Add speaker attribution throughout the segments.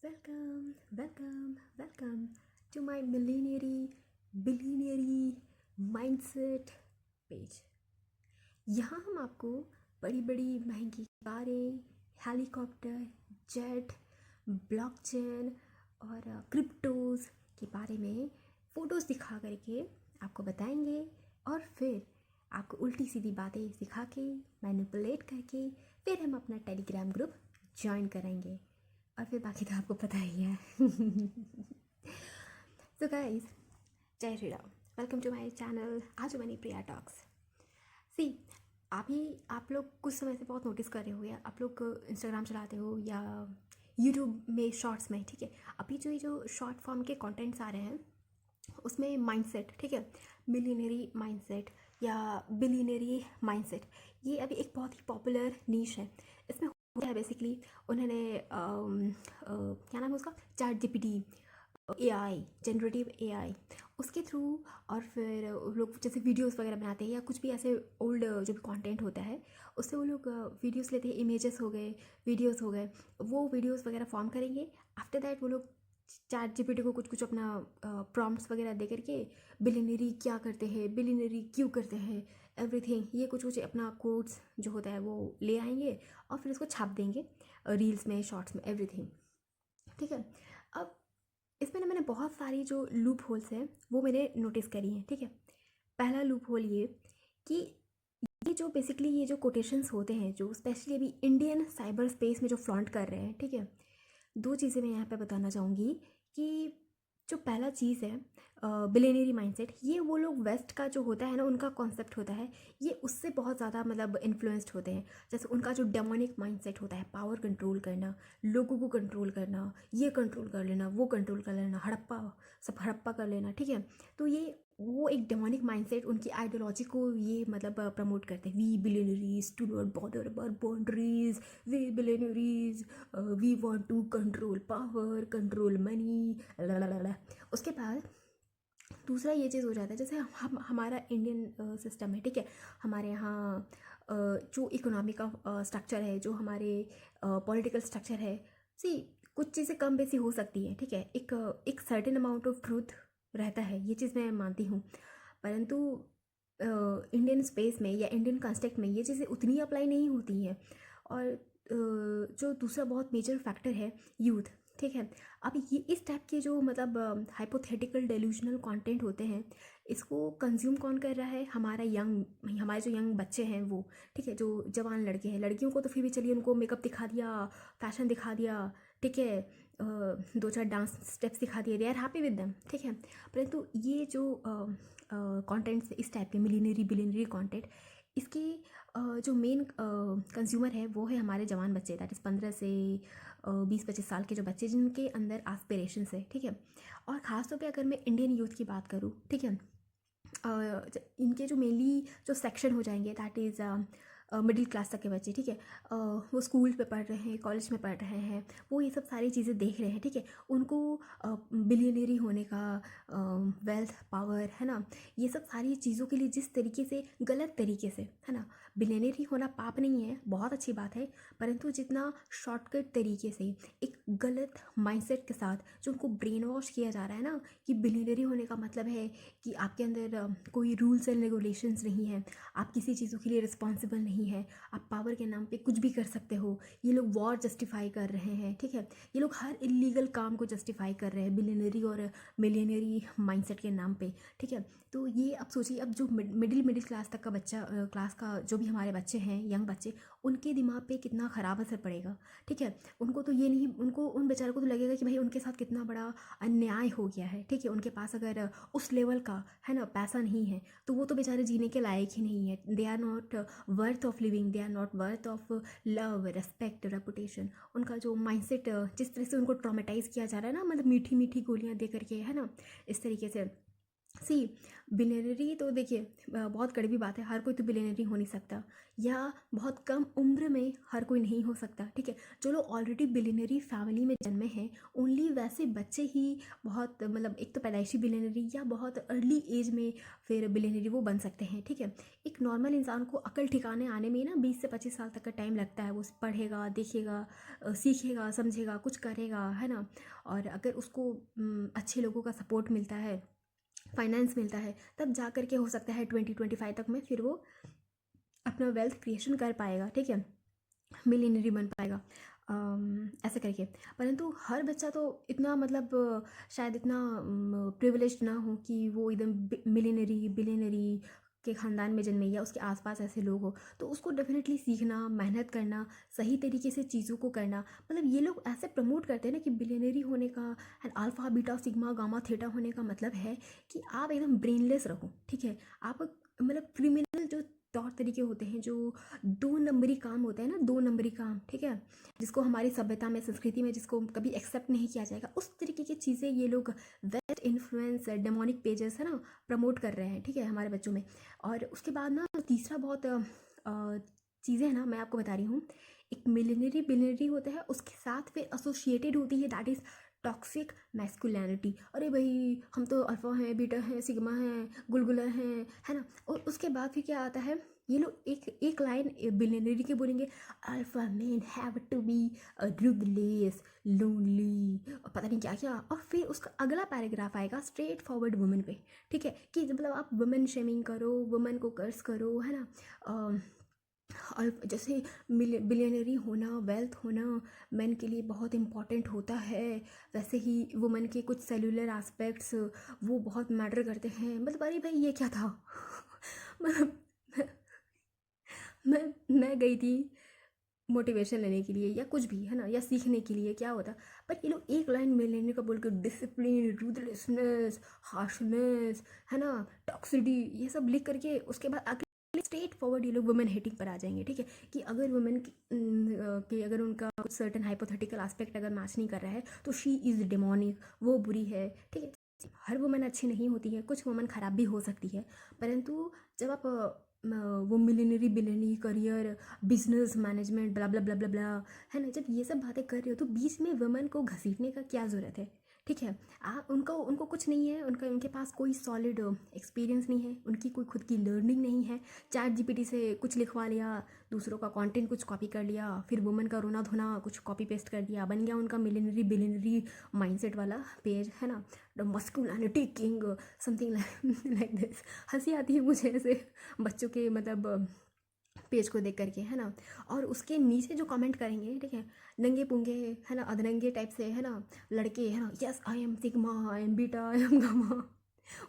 Speaker 1: Welcome to my billionaire mindset page. यहाँ हम आपको बड़ी बड़ी महंगी कारें, हेलीकॉप्टर, जेट, ब्लॉकचेन और क्रिप्टोज के बारे में फ़ोटोज़ दिखा करके आपको बताएंगे और फिर आपको उल्टी सीधी बातें सिखा के मैनिपुलेट करके फिर हम अपना टेलीग्राम ग्रुप ज्वाइन कराएंगे और फिर बाकी तो आपको पता ही है. सो गाइस, जय Shri Ram. Welcome to my channel Aaju Priya talks. सी, आप लोग कुछ समय से बहुत नोटिस कर रहे हो, या आप लोग इंस्टाग्राम चलाते हो या यूट्यूब में शॉर्ट्स में, ठीक है, अभी जो ये जो शॉर्ट फॉर्म के कंटेंट्स आ रहे हैं उसमें माइंडसेट, ठीक है, मिलियनरी माइंडसेट या बिलियनरी माइंडसेट, ये अभी एक बहुत ही पॉपुलर नीश है. इसमें होता है बेसिकली उन्होंने क्या नाम है उसका, chat GPT, AI, generative AI, उसके थ्रू और फिर लोग जैसे वीडियोस वगैरह बनाते हैं या कुछ भी ऐसे ओल्ड जो भी कंटेंट होता है उससे वो लोग वीडियोस लेते हैं, इमेजेस हो गए, वीडियोस हो गए, वो वीडियोस वगैरह फॉर्म करेंगे. आफ्टर दैट वो लोग चैट जीपीटी को कुछ कुछ अपना प्रॉम्प्ट्स वगैरह दे करके बिलियनरी क्या करते हैं, बिलियनरी क्यों करते हैं, एवरीथिंग, ये कुछ कुछ अपना कोड्स जो होता है वो ले आएंगे और फिर उसको छाप देंगे रील्स में, शॉर्ट्स में, एवरीथिंग, ठीक है. अब इसमें ना मैंने बहुत सारी जो लूप होल्स हैं वो मैंने नोटिस करी हैं, ठीक है. पहला लूप होल ये कि ये जो बेसिकली ये जो कोटेशंस होते हैं जो स्पेशली अभी इंडियन साइबर स्पेस में जो फ्लॉन्ट कर रहे हैं, ठीक है, दो चीज़ें मैं यहाँ पे बताना चाहूँगी कि जो पहला चीज़ है बिलियनरी माइंडसेट, ये वो लोग वेस्ट का जो होता है ना, उनका कॉन्सेप्ट होता है, ये उससे बहुत ज़्यादा मतलब इन्फ्लुएंस्ड होते हैं. जैसे उनका जो डेमोनिक माइंडसेट होता है, पावर कंट्रोल करना, लोगों को कंट्रोल करना, ये कंट्रोल कर लेना, वो कंट्रोल कर लेना, हड़प्पा कर लेना, ठीक है. तो ये वो एक डेमोनिक माइंडसेट, उनकी आइडियोलॉजी को ये मतलब प्रमोट करते हैं. We billionaires to not bother about boundaries, we billionaires we want to control power, control money. उसके बाद दूसरा ये चीज़ हो जाता है, जैसे हम हमारा इंडियन सिस्टम है, ठीक है, हमारे यहाँ जो इकोनॉमी का स्ट्रक्चर है, जो हमारे पॉलिटिकल स्ट्रक्चर है, सी कुछ चीज़ें कम बेसी हो सकती है, ठीक है, एक सर्टेन अमाउंट ऑफ ट्रूथ रहता है, ये चीज़ मैं मानती हूँ. परंतु इंडियन स्पेस में या इंडियन कॉन्टेक्स्ट में ये चीज़ें उतनी अप्लाई नहीं होती हैं. और जो दूसरा बहुत मेजर फैक्टर है यूथ, ठीक है. अब ये इस टाइप के जो मतलब हाइपोथेटिकल डेल्यूजनल कंटेंट होते हैं, इसको कंज्यूम कौन कर रहा है, हमारे जो यंग बच्चे हैं वो, ठीक है, जो जवान लड़के हैं. लड़कियों को तो फिर भी चलिए उनको मेकअप दिखा दिया, फैशन दिखा दिया, ठीक है, दो चार डांस स्टेप्स दिखा दिए, they are happy with them, ठीक है. परंतु ये जो कंटेंट्स इस टाइप के मिलियनरी बिलियनरी कंटेंट, इसके जो मेन कंज्यूमर है वो है हमारे जवान बच्चे, दैट इज़ 15 से 20-25 साल के जो बच्चे जिनके अंदर एस्पिरेशंस है, ठीक है. और ख़ासतौर पे अगर मैं इंडियन यूथ की बात करूँ, ठीक है, इनके जो मेनली जो सेक्शन हो जाएंगे दैट इज़ मिडिल क्लास तक के बच्चे, ठीक है, वो स्कूल में पढ़ रहे हैं, कॉलेज में पढ़ रहे हैं, वो ये सब सारी चीज़ें देख रहे हैं, ठीक है. उनको बिलियनरी होने का, वेल्थ, पावर, है ना, ये सब सारी चीज़ों के लिए जिस तरीके से, गलत तरीके से, है ना, बिलियनरी होना पाप नहीं है, बहुत अच्छी बात है, परंतु जितना शॉर्टकट तरीके से एक गलत माइंडसेट के साथ जो उनको ब्रेन वॉश किया जा रहा है ना, कि बिलियनरी होने का मतलब है कि आपके अंदर कोई रूल्स एंड रेगुलेशंस नहीं है, आप किसी चीज़ों के लिए रिस्पॉन्सिबल नहीं है, आप पावर के नाम पे कुछ भी कर सकते हो. ये लोग वॉर जस्टिफाई कर रहे हैं, ठीक है, ये लोग हर इलीगल काम को जस्टिफाई कर रहे हैं बिलियनरी और मिलियनरी माइंडसेट के नाम पे, ठीक है. तो ये अब सोचिए, अब जो मिडिल क्लास तक का बच्चा, क्लास का जो भी हमारे बच्चे हैं, यंग बच्चे, उनके दिमाग पे कितना ख़राब असर पड़ेगा, ठीक है. उनको तो ये नहीं, उनको उन बेचारों को तो लगेगा कि भाई उनके साथ कितना बड़ा अन्याय हो गया है, ठीक है. उनके पास अगर उस लेवल का, है ना, पैसा नहीं है तो वो तो बेचारे जीने के लायक ही नहीं है. They are not worth of living, they are not worth of love, respect, reputation. उनका जो माइंडसेट जिस तरह से उनको ट्रॉमेटाइज़ किया जा रहा है ना, मतलब मीठी मीठी गोलियां दे करके, है ना, इस तरीके से, सी बिलियनरी तो देखिए बहुत कड़वी बात है, हर कोई तो बिलियनरी हो नहीं सकता, या बहुत कम उम्र में हर कोई नहीं हो सकता, ठीक है। जो लोग ऑलरेडी बिलियनरी फैमिली में जन्मे हैं, ओनली वैसे बच्चे ही बहुत मतलब एक तो पैदाइशी बिलियनरी या बहुत अर्ली एज में फिर बिलियनरी वो बन सकते हैं, ठीक है। एक नॉर्मल इंसान को अकल ठिकाने आने में ना 20 से 25 साल तक का टाइम लगता है। वो पढ़ेगा, देखेगा, सीखेगा, समझेगा, कुछ करेगा, है ना। और अगर उसको अच्छे लोगों का सपोर्ट मिलता है, फाइनेंस मिलता है, तब जा कर के हो सकता है 20-25 तक में फिर वो अपना वेल्थ क्रिएशन कर पाएगा, ठीक है, मिलियनरी बन पाएगा, ऐसे करके। परंतु हर बच्चा तो इतना मतलब शायद इतना प्रिविलेज ना हो कि वो एकदम मिलियनरी बिलियनरी के ख़ानदान में जन्मे या उसके आसपास ऐसे लोग हो। तो उसको डेफिनेटली सीखना, मेहनत करना, सही तरीके से चीज़ों को करना, मतलब ये लोग ऐसे प्रमोट करते हैं ना कि बिलियनरी होने का and alpha beta sigma gamma theta होने का मतलब है कि आप एकदम ब्रेनलेस रहो, ठीक है। आप मतलब क्रिमिनल जो तौर तरीके होते हैं, जो 2 नंबरी काम होता है ना, 2 नंबरी काम, ठीक है, जिसको हमारी सभ्यता में, संस्कृति में जिसको कभी एक्सेप्ट नहीं किया जाएगा, उस तरीके की चीज़ें ये लोग वेस्ट इन्फ्लुएंस डेमोनिक पेजेस है ना प्रमोट कर रहे हैं, ठीक है, हमारे बच्चों में। और उसके बाद ना तीसरा बहुत चीज़ें हैं ना, मैं आपको बता रही हूँ। एक मिलियनरी बिलियनरी होता है, उसके साथ फिर एसोसिएटेड होती है दैट इज़ टॉक्सिक मैस्कुलिनिटी। अरे भाई हम तो अल्फा हैं, बीटा हैं, सिग्मा हैं, गुलगुला हैं, है ना। और उसके बाद फिर क्या आता है, ये लोग एक एक लाइन बिलियनरी के बोलेंगे, alpha man have to be ruthless, lonely, पता नहीं क्या क्या। और फिर उसका अगला पैराग्राफ आएगा स्ट्रेट फॉरवर्ड वुमेन पे, ठीक है, कि मतलब आप वुमेन शेमिंग करो, वुमेन को कर्स करो, है ना। और जैसे बिलियनरी होना, वेल्थ होना मेन के लिए बहुत इम्पॉर्टेंट होता है, वैसे ही वुमेन के कुछ सेलुलर एस्पेक्ट्स वो बहुत मैटर करते हैं। मतलब अरे भाई ये क्या था मतलब मैं गई थी मोटिवेशन लेने के लिए या कुछ भी, है ना, या सीखने के लिए, क्या होता। पर ये लोग एक लाइन में लेने का बोल के डिसिप्लिन, रूथलेसनेस, हार्शनेस, है ना, टॉक्सिटी, ये सब लिख करके उसके बाद स्ट्रेट फॉरवर्ड ये लोग वुमेन हेटिंग पर आ जाएंगे, ठीक है। कि अगर वुमेन की अगर उनका कुछ सर्टन हाइपोथेटिकल एस्पेक्ट अगर मैच नहीं कर रहा है तो शी इज़ डेमोनिक, वो बुरी है, ठीक है। हर वुमेन अच्छी नहीं होती है, कुछ वुमेन ख़राब भी हो सकती है। परंतु जब आप वो millionaire billionaire career, business management, blah blah blah blah blah, है ना, जब ये सब बातें कर रहे हो तो बीच में वुमेन को घसीटने का क्या ज़रूरत है, ठीक है। आप उनको उनको कुछ नहीं है, उनके पास कोई सॉलिड एक्सपीरियंस नहीं है, उनकी कोई खुद की लर्निंग नहीं है। चैट जीपीटी से कुछ लिखवा लिया, दूसरों का कंटेंट कुछ कॉपी कर लिया, फिर वुमेन का रोना धोना कुछ कॉपी पेस्ट कर दिया, बन गया उनका मिलियनरी बिलियनरी माइंडसेट वाला पेज, है ना, the masculinity king, something like this. हंसी आती है मुझे ऐसे बच्चों के मतलब पेज को देख करके, है ना। और उसके नीचे जो कमेंट करेंगे, ठीक है, नंगे पुंगे, है ना, अधनंगे टाइप से, है ना, लड़के, है ना, yes I am sigma, I am beta, I am gamma,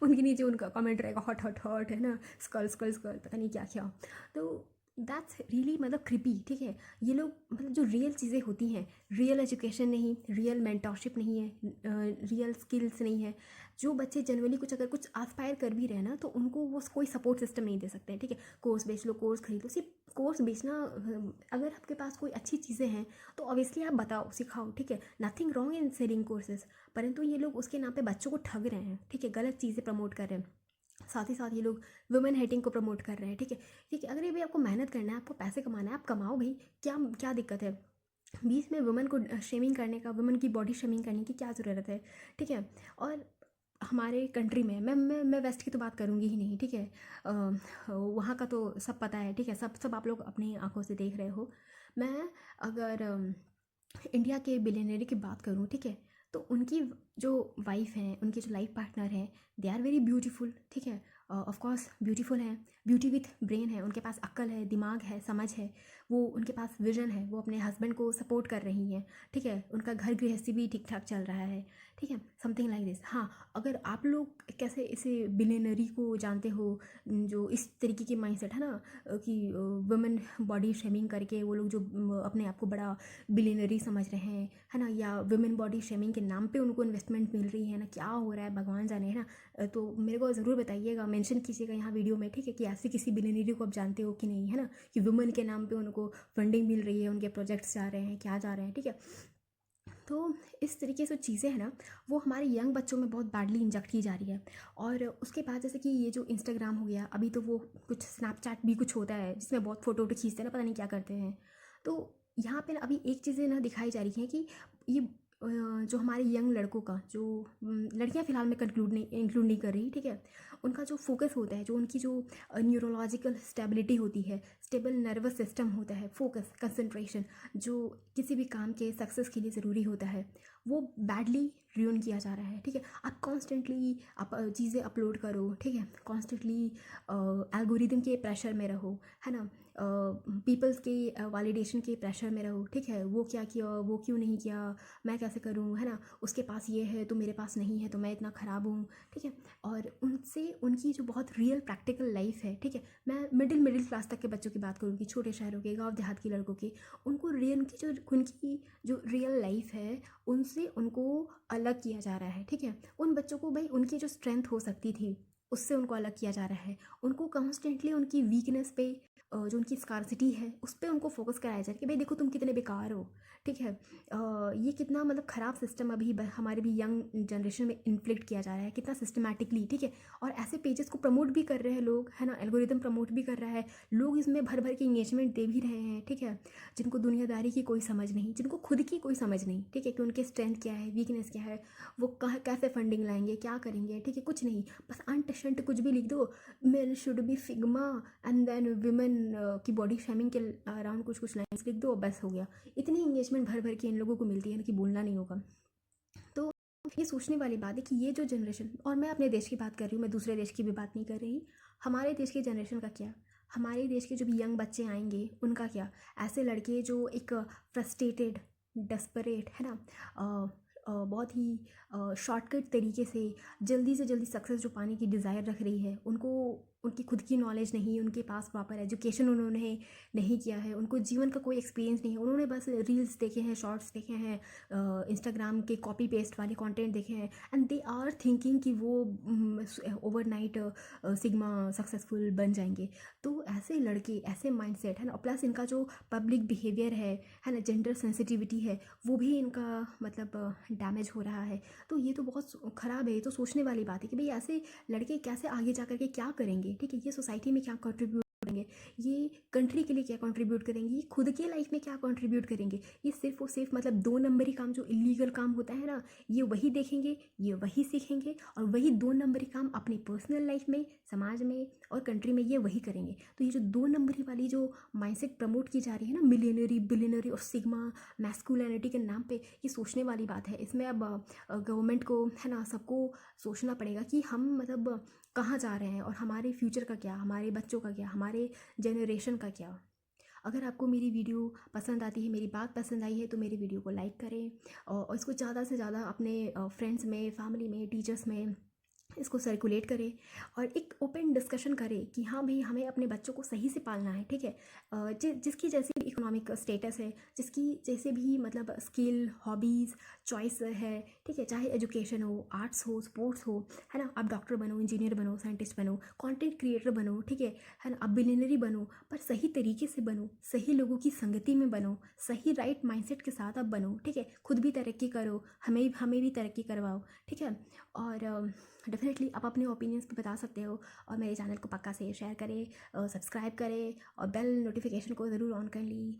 Speaker 1: उनके नीचे उनका कमेंट रहेगा हॉट हॉट हॉट, है ना, स्कल स्कल स्कल, पता नहीं क्या क्या। तो दैट्स रियली मतलब क्रिपी, ठीक है। ये लोग मतलब जो रियल चीज़ें होती हैं, रियल एजुकेशन नहीं, रियल मेंटरशिप नहीं है, रियल स्किल्स नहीं है। जो बच्चे जनरली कुछ अगर कुछ आस्पायर कर भी रहे हैं ना, तो उनको वो कोई सपोर्ट सिस्टम नहीं दे सकते हैं, ठीक है। कोर्स बेच लो, कोर्स खरीद लो, सिर्फ कोर्स बेचना, अगर आपके पास कोई अच्छी चीज़ें हैं तो ऑब्वियसली आप बताओ, सिखाओ, ठीक है, nothing wrong in selling courses. परंतु ये लोग उसके नाम पे बच्चों को ठग रहे हैं, ठीक है, गलत चीज़ें प्रमोट कर रहे हैं। साथ ही साथ ये लोग वुमेन हेटिंग को प्रमोट कर रहे हैं, ठीक है। ठीक है, अगर ये भाई आपको मेहनत करना है, आपको पैसे कमाना है, आप कमाओ भाई, क्या क्या दिक्कत है। बीच में वुमेन को शेमिंग करने का, वुमेन की बॉडी शेमिंग करने की क्या ज़रूरत है, ठीक है। और हमारे कंट्री में मैं वेस्ट की तो बात करूँगी ही नहीं, ठीक है। वहाँ का तो सब पता है, ठीक है, सब सब आप लोग अपनी आंखों से देख रहे हो। मैं अगर इंडिया के बिलियनरी की बात करूँ, ठीक है, तो उनकी जो वाइफ हैं, उनके जो लाइफ पार्टनर हैं, दे आर वेरी ब्यूटीफुल, ठीक है, ऑफ कोर्स ब्यूटीफुल हैं, ब्यूटी विथ ब्रेन है, उनके पास अक्ल है, दिमाग है, समझ है, वो उनके पास विजन है, वो अपने हस्बैंड को सपोर्ट कर रही हैं, ठीक है, उनका घर गृहस्थी भी ठीक ठाक चल रहा है, ठीक है, समथिंग लाइक दिस। हाँ, अगर आप लोग कैसे इसे बिलियनरी को जानते हो, जो इस तरीके की माइंडसेट है ना, कि वुमेन बॉडी शेमिंग करके वो लोग जो अपने आप को बड़ा बिलियनरी समझ रहे हैं, है ना, या वुमेन बॉडी शेमिंग के नाम पे उनको इन्वेस्टमेंट मिल रही है ना, क्या हो रहा है भगवान जाने, है ना। तो मेरे को ज़रूर बताइएगा, मेंशन कीजिएगा यहाँ वीडियो में, ठीक है, कि ऐसी किसी बिलियनरी को आप जानते हो कि नहीं, है ना, कि वुमेन के नाम पे उनको फंडिंग मिल रही है, उनके प्रोजेक्ट्स जा रहे हैं, क्या जा रहे हैं, ठीक है। तो इस तरीके से चीज़ें हैं ना, वो हमारे यंग बच्चों में बहुत बैडली इंजेक्ट की जा रही है। और उसके बाद जैसे कि ये जो इंस्टाग्राम हो गया, अभी तो वो कुछ स्नैपचैट भी कुछ होता है जिसमें बहुत फ़ोटो वोटो खींचते हैं ना, पता नहीं क्या करते हैं। तो यहाँ पे ना अभी एक चीज़ें ना दिखाई जा रही हैं कि ये जो हमारे यंग लड़कों का जो लड़कियां फ़िलहाल मैं इंक्लूड नहीं कर रही, ठीक है, उनका जो फोकस होता है, जो उनकी जो न्यूरोलॉजिकल स्टेबिलिटी होती है, स्टेबल नर्वस सिस्टम होता है, फोकस कंसंट्रेशन, जो किसी भी काम के सक्सेस के लिए ज़रूरी होता है, वो बैडली ruin किया जा रहा है। ठीक है, आप कॉन्स्टेंटली आप चीज़ें अपलोड करो, ठीक है, कॉन्स्टेंटली एल्गोरिदम के प्रेशर में रहो, है ना, पीपल्स के वैलिडेशन के प्रेशर में रहो, ठीक है, वो क्या किया, वो क्यों नहीं किया, मैं कैसे करूँ, है ना, उसके पास ये है तो मेरे पास नहीं है तो मैं इतना ख़राब हूँ, ठीक है। और उनसे उनकी जो बहुत रियल प्रैक्टिकल लाइफ है, ठीक है, मैं मिडिल क्लास तक के बच्चों की बात करूँगी, छोटे शहरों के, गाँव देहात के लड़कों की, उनको उनकी जो रियल लाइफ है, उनसे उनको अलग किया जा रहा है। ठीक है, उन बच्चों को भाई उनकी जो स्ट्रेंथ हो सकती थी उससे उनको अलग किया जा रहा है। उनको कॉन्स्टेंटली उनकी वीकनेस पे जो उनकी स्कारसिटी है उस पर उनको फोकस कराया जाए कि भाई देखो तुम कितने बेकार हो। ठीक है, ये कितना मतलब ख़राब सिस्टम अभी हमारे भी यंग जनरेशन में इन्फ्लिक्ट किया जा रहा है, कितना सिस्टमैटिकली। ठीक है, और ऐसे पेजेस को प्रमोट भी कर रहे हैं लोग, है ना, एल्गोरिदम प्रमोट भी कर रहा है, लोग इसमें भर भर के इंगेजमेंट दे भी रहे हैं। ठीक है, जिनको दुनियादारी की कोई समझ नहीं, जिनको खुद की कोई समझ नहीं, ठीक है, कि उनके स्ट्रेंथ क्या है, वीकनेस क्या है, वो कहाँ कैसे फंडिंग लाएंगे, क्या करेंगे, ठीक है, कुछ नहीं, बस अनटशंट कुछ भी लिख दो, men should be sigma and then women की बॉडी शेमिंग के अराउंड कुछ कुछ लाइन्स लिख दो, बस हो गया। इतनी इंगेजमेंट भर भर के इन लोगों को मिलती है ना कि बोलना नहीं होगा। तो ये सोचने वाली बात है कि ये जो जनरेशन, और मैं अपने देश की बात कर रही हूँ, मैं दूसरे देश की भी बात नहीं कर रही, हमारे देश की जनरेशन का क्या, हमारे देश के जो भी यंग बच्चे आएंगे उनका क्या, ऐसे लड़के जो एक फ्रस्ट्रेटेड डेस्परेट, है ना, बहुत ही शॉर्टकट तरीके से जल्दी सक्सेस जो पाने की डिज़ायर रख रही है, उनको उनकी खुद की नॉलेज नहीं, उनके पास प्रॉपर एजुकेशन उन्होंने नहीं किया है, उनको जीवन का कोई एक्सपीरियंस नहीं है, उन्होंने बस रील्स देखे हैं, शॉर्ट्स देखे हैं, इंस्टाग्राम के कॉपी पेस्ट वाले कंटेंट देखे हैं, एंड दे आर थिंकिंग कि वो ओवरनाइट सिग्मा सक्सेसफुल बन जाएंगे। तो ऐसे लड़के, ऐसे माइंडसेट, है ना, प्लस इनका जो पब्लिक बिहेवियर है ना, जेंडर सेंसिटिविटी है, वो भी इनका मतलब डैमेज हो रहा है। तो ये तो बहुत ख़राब है। ये तो सोचने वाली बात है कि भाई ऐसे लड़के कैसे आगे जा कर के क्या करेंगे, ठीक है, ये सोसाइटी में क्या कंट्रीब्यूट करेंगे, ये कंट्री के लिए क्या कंट्रीब्यूट करेंगे, ये खुद के लाइफ में क्या कंट्रीब्यूट करेंगे। ये सिर्फ और सिर्फ मतलब 2 नंबरी काम, जो इलीगल काम होता है ना, ये वही देखेंगे, ये वही सीखेंगे, और वही 2 नंबरी काम अपनी पर्सनल लाइफ में, समाज में और कंट्री में ये वही करेंगे। तो ये जो 2 नंबरी वाली जो माइंडसेट प्रमोट की जा रही है ना, मिलियनरी बिलियनरी और सिग्मा मैस्कुलिनिटी के नाम पे, ये सोचने वाली बात है। इसमें अब गवर्नमेंट को, है ना, सबको सोचना पड़ेगा कि हम मतलब कहाँ जा रहे हैं, और हमारे फ्यूचर का क्या, हमारे बच्चों का क्या, हमारे जनरेशन का क्या। अगर आपको मेरी वीडियो पसंद आती है, मेरी बात पसंद आई है, तो मेरी वीडियो को लाइक करें, और इसको ज़्यादा से ज़्यादा अपने फ्रेंड्स में, फैमिली में, टीचर्स में इसको सर्कुलेट करें, और एक ओपन डिस्कशन करें कि हाँ भाई हमें अपने बच्चों को सही से पालना है। ठीक है, जिसकी जैसी भी इकोनॉमिक स्टेटस है, जिसकी जैसे भी मतलब स्किल, हॉबीज़, चॉइस है, ठीक है, चाहे एजुकेशन हो, आर्ट्स हो, स्पोर्ट्स हो, है ना, आप डॉक्टर बनो, इंजीनियर बनो, साइंटिस्ट बनो, कंटेंट क्रिएटर बनो, ठीक है ना, आप बिलियनरी बनो, पर सही तरीके से बनो, सही लोगों की संगति में बनो, सही राइट माइंडसेट के साथ आप बनो। ठीक है, खुद भी तरक्की करो, हमें भी तरक्की करवाओ। ठीक है, और डेफिनेटली आप अपने ओपिनियंस भी बता सकते हो, और मेरे चैनल को पक्का से शेयर करें, सब्सक्राइब करें, और बेल नोटिफिकेशन को ज़रूर ऑन कर ली।